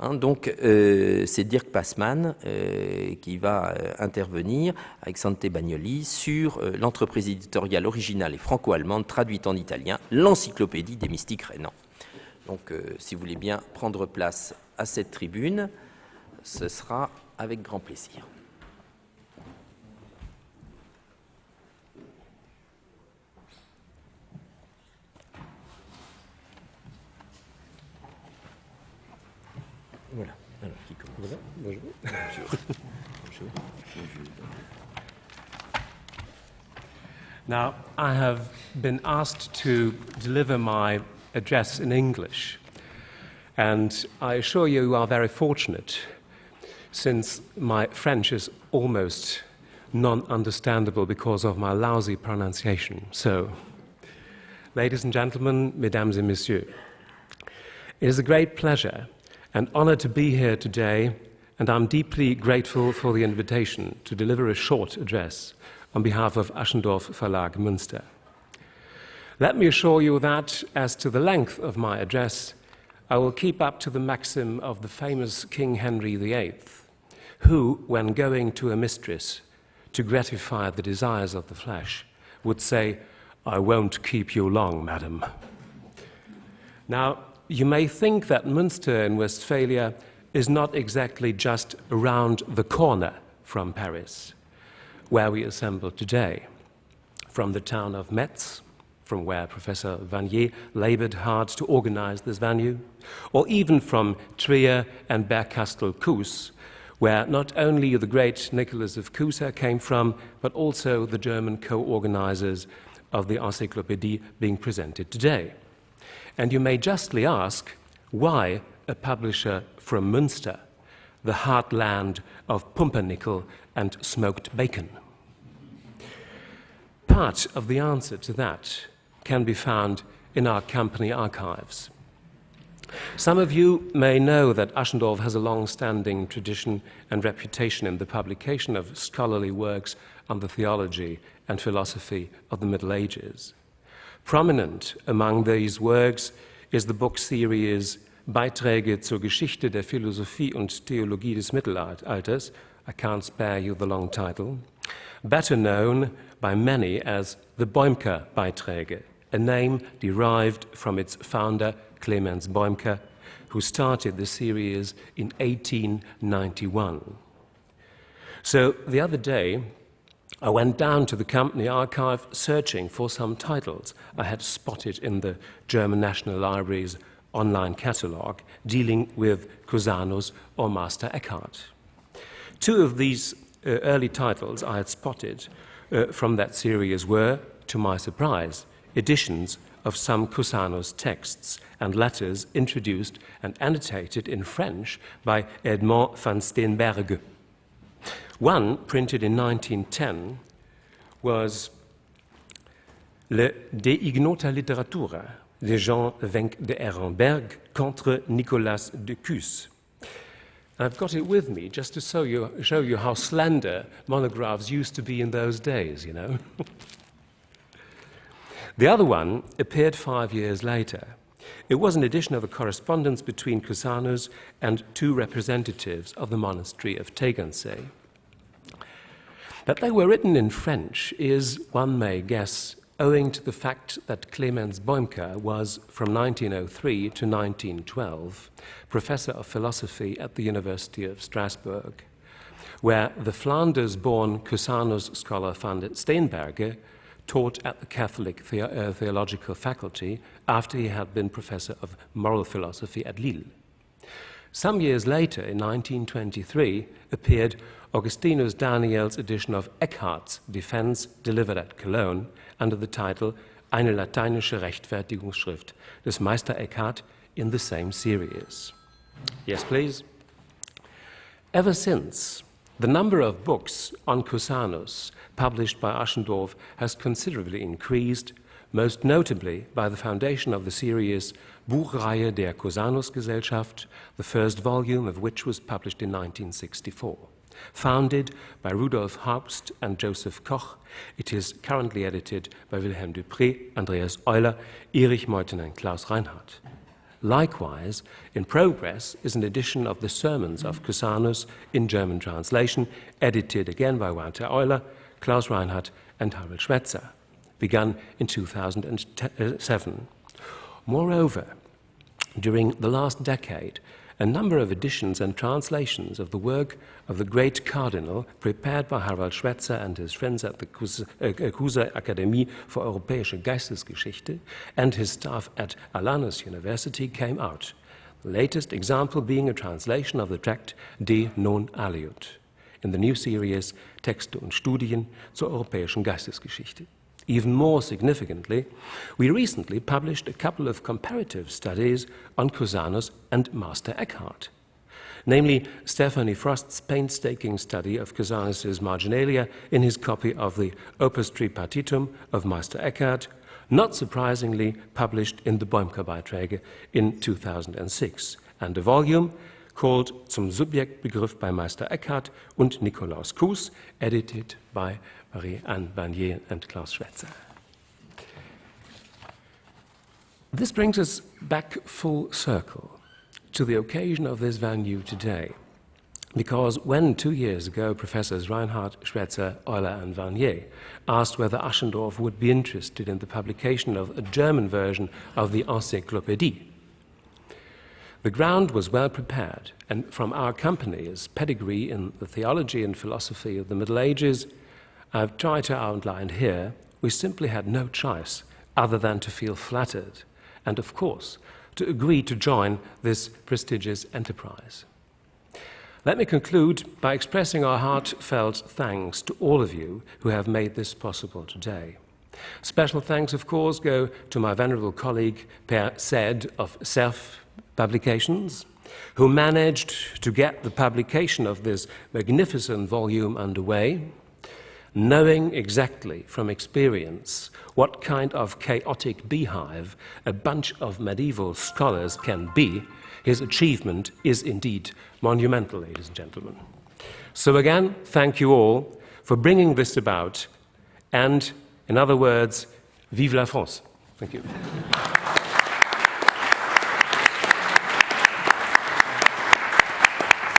Donc, c'est Dirk Passmann qui va intervenir avec Santé Bagnoli sur l'entreprise éditoriale originale et franco-allemande traduite en italien, l'encyclopédie des Mystiques Rhénans. Donc, si vous voulez bien prendre place à cette tribune, ce sera avec grand plaisir. Voilà. Alors, qui commence? Voilà. Bonjour. Bonjour. Bonjour. Now, I have been asked to deliver my address in English, and I assure you, you are very fortunate, since my French is almost non-understandable because of my lousy pronunciation. So, ladies and gentlemen, mesdames et messieurs, it is a great pleasure and honor to be here today, and I'm deeply grateful for the invitation to deliver a short address on behalf of Aschendorff Verlag Münster. Let me assure you that, as to the length of my address, I will keep up to the maxim of the famous King Henry VIII, who, when going to a mistress to gratify the desires of the flesh, would say, "I won't keep you long, madam." Now, you may think that Münster in Westphalia is not exactly just around the corner from Paris, where we assemble today. From the town of Metz, from where Professor Vanier labored hard to organize this venue, or even from Trier and Bergkastel-Kues, where not only the great Nicolas de Cues came from, but also the German co-organizers of the encyclopédie being presented today. And you may justly ask, why a publisher from Münster, the heartland of pumpernickel and smoked bacon? Part of the answer to that can be found in our company archives. Some of you may know that Aschendorff has a long-standing tradition and reputation in the publication of scholarly works on the theology and philosophy of the Middle Ages. Prominent among these works is the book series Beiträge zur Geschichte der Philosophie und Theologie des Mittelalters. I can't spare you the long title. Better known by many as the Boimker Beiträge, a name derived from its founder Clemens Boimker, who started the series in 1891. So the other day, I went down to the company archive searching for some titles I had spotted in the German National Library's online catalogue dealing with Cusanus or Master Eckhart. Two of these early titles I had spotted from that series were, to my surprise, editions of some Cusanus texts and letters introduced and annotated in French by Edmond van Steenberge. One, printed in 1910, was Le De Ignota Literatura de Jean Wenck de Ehrenberg contre Nicolas de Cues. I've got it with me just to show you how slender monographs used to be in those days, you know. The other one appeared 5 years later. It was an edition of a correspondence between Cusanus and two representatives of the monastery of Tegernsee. That they were written in French is, one may guess, owing to the fact that Clemens Boimker was, from 1903 to 1912, professor of philosophy at the University of Strasbourg, where the Flanders-born Cusanus scholar van Steenberge taught at the Catholic Theological Faculty after he had been professor of moral philosophy at Lille. Some years later, in 1923, appeared Augustinus Daniels' edition of Eckhart's Defense, delivered at Cologne, under the title Eine lateinische Rechtfertigungsschrift des Meister Eckhart, in the same series. Yes, please. Ever since, the number of books on Cusanus published by Aschendorff has considerably increased, most notably by the foundation of the series Buchreihe der Cusanus-Gesellschaft, the first volume of which was published in 1964. Founded by Rudolf Haupst and Joseph Koch, it is currently edited by Wilhelm Dupré, Andreas Euler, Erich Meuthen and Klaus Reinhardt. Likewise, in progress is an edition of the Sermons of Cusanus in German translation, edited again by Walter Euler, Klaus Reinhardt, and Harald Schweitzer, begun in 2007. Moreover, during the last decade, a number of editions and translations of the work of the great cardinal, prepared by Harald Schweitzer and his friends at the Cuser Akademie für Europäische Geistesgeschichte and his staff at Alanus University, came out. The latest example being a translation of the tract De non aliud in the new series Texte und Studien zur europäischen Geistesgeschichte. Even more significantly, we recently published a couple of comparative studies on Cusanus and Master Eckhart, namely Stephanie Frost's painstaking study of Cusanus's Marginalia in his copy of the Opus Tripartitum of Meister Eckhart, not surprisingly published in the Boimker-Beiträge in 2006, and a volume called Zum Subjektbegriff bei Meister Eckhart und Nicolas de Cues, edited by Marie-Anne Barnier and Klaus Schweitzer. This brings us back full circle to the occasion of this venue today, because when 2 years ago Professors Reinhardt, Schweitzer, Euler and Barnier asked whether Aschendorff would be interested in the publication of a German version of the Encyclopédie, the ground was well prepared, and from our company's pedigree in the theology and philosophy of the Middle Ages, I've tried to outline here, we simply had no choice other than to feel flattered and, of course, to agree to join this prestigious enterprise. Let me conclude by expressing our heartfelt thanks to all of you who have made this possible today. Special thanks, of course, go to my venerable colleague Per Sed of Self Publications, who managed to get the publication of this magnificent volume underway, knowing exactly from experience what kind of chaotic beehive a bunch of medieval scholars can be. His achievement is indeed monumental, ladies and gentlemen. So again, thank you all for bringing this about, and in other words, vive la France. Thank you.